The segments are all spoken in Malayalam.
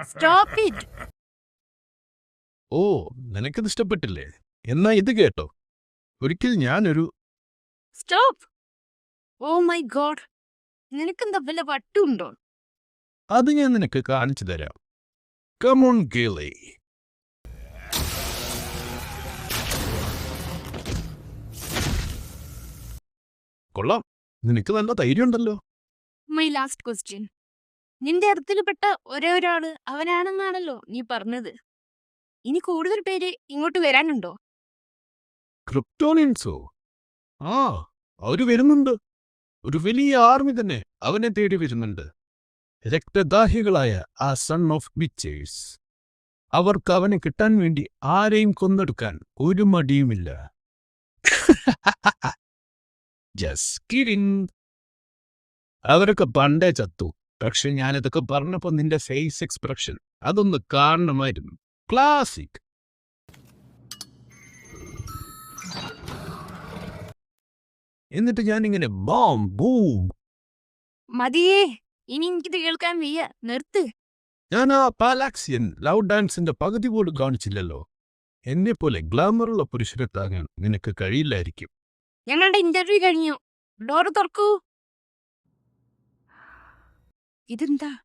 Stop it. ഓ, നിനക്കത് ഇഷ്ടപ്പെട്ടില്ലേ? എന്നാ ഇത് കേട്ടോ. ഒരിക്കൽ ഞാനൊരു സ്റ്റോപ്പ്. ഓ മൈ ഗോഡ്, നിനക്കെന്താ വല്ല വട്ടുണ്ടോ? അത് ഞാൻ നിനക്ക് കാണിച്ചു തരാം. കമോൺ ഗേളി. കൊള്ളാം, നിനക്ക് നല്ല ധൈര്യമുണ്ടല്ലോ. My last question. നിന്റെ അടുത്തിൽപ്പെട്ട ഒരേ ഒരാള് അവനാണെന്നാണല്ലോ നീ പറഞ്ഞത്. ഇനി കൂടുതൽ പേര് ഇങ്ങോട്ട് വരാനുണ്ടോ? ക്രിപ്റ്റോണിയൻസോ? ആ, അവര് വരുന്നുണ്ട്. ഒരു വലിയ ആർമി തന്നെ അവനെ തേടി വരുന്നുണ്ട്. രക്തദാഹികളായ ആ സൺ ഓഫ് വിച്ചേഴ്സ്. അവർക്ക് അവനെ കിട്ടാൻ വേണ്ടി ആരെയും കൊന്നെടുക്കാൻ ഒരു മടിയുമില്ല. Just kidding. അവരൊക്കെ പണ്ടേ ചത്തു. പക്ഷെ ഞാനിതൊക്കെ പറഞ്ഞപ്പോ നിന്റെ ഫേസ് എക്സ്പ്രഷൻ അതൊന്ന് കാണണമായിരുന്നു. ക്ലാസിക്. എന്നിട്ട് ഞാനിങ്ങനെ ബോം ബൂം. മതിയേ, ഇനി എനിക്കിത് കേൾക്കാൻ വയ്യ, നിർത്ത്. ഞാൻ ആ പാലാക്സിയൻ ലവ് ഡാൻസിന്റെ പകുതി പോലും കാണിച്ചില്ലല്ലോ. എന്നെപ്പോലെ ഗ്ലാമറുള്ള പുരുഷനെ താങ്ങാൻ നിനക്ക് കഴിയില്ലായിരിക്കും. ഞങ്ങളുടെ ഇന്റർവ്യൂ കഴിഞ്ഞു. ഡോറ് തുറക്കൂ. ഇതെന്താ?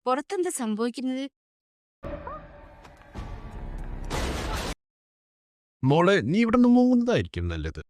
പുറത്തെന്താ സംഭവിക്കുന്നത്? മോളെ, നീ ഇവിടെ നിന്ന് പോകുന്നതായിരിക്കും നല്ലത്.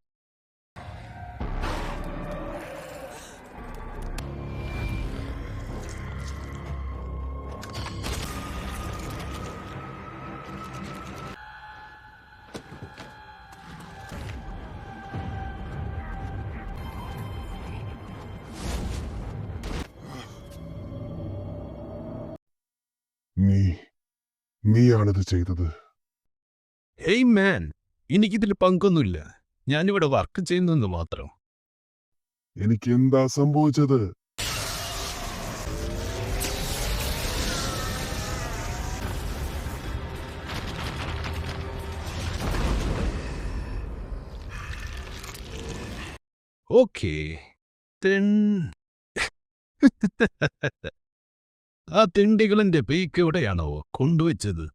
നീയാണിത് ചെയ്തത്. ഹേയ് മാൻ, എനിക്കിതിൽ പങ്കൊന്നുമില്ല. ഞാനിവിടെ വർക്ക് ചെയ്യുന്നെന്ന് മാത്രം. എനിക്ക് എന്താ സംഭവിച്ചത്? ഓക്കേ. ആ തിണ്ടികളെന്റെ പീക്ക് എവിടെയാണോ കൊണ്ടുവച്ചത്?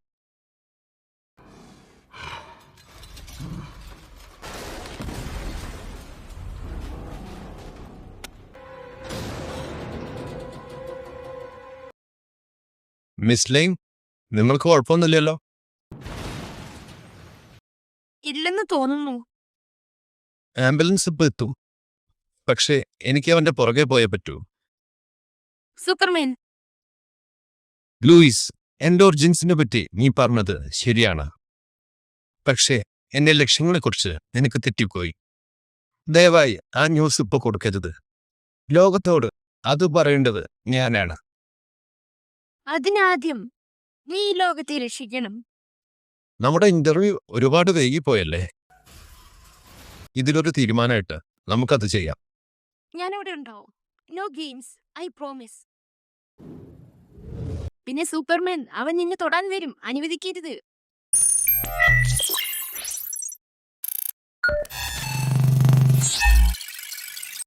മിസ് ലൈം, നിങ്ങൾക്ക് കുഴപ്പമൊന്നുമില്ലല്ലോ? ഇല്ലെന്ന് തോന്നുന്നു. ആംബുലൻസ് ഇപ്പൊ എത്തും. പക്ഷേ എനിക്ക് അവന്റെ പുറകെ പോയേ പറ്റൂ. സൂപ്പർമാൻ, ലൂയിസ്, എന്റെ ഒറിജിൻസിനെ പറ്റി നീ പറഞ്ഞത് ശരിയാണ്. പക്ഷേ എന്റെ ലക്ഷ്യങ്ങളെക്കുറിച്ച് നിനക്ക് തെറ്റിപ്പോയി. ദയവായി ആ ന്യൂസ് ഇപ്പൊ കൊടുക്കരുത്. ലോകത്തോട് അത് പറയേണ്ടത് ഞാനാണ്. അതിനാദ്യം നീ ഈ ലോകത്തെ രക്ഷിക്കണം. നമ്മുടെ ഇന്റർവ്യൂ ഒരുപാട് വൈകിപ്പോയല്ലേ? ഇതിലൊരു തീരുമാനമായിട്ട് നമുക്കത് ചെയ്യാം. ഞാനിവിടെ ഉണ്ടാവും. No games, I promise. പിന്നെ സൂപ്പർമാൻ, അവൻ നിന്നെ തൊടാൻ വരും, അനുവദിക്കരുത്.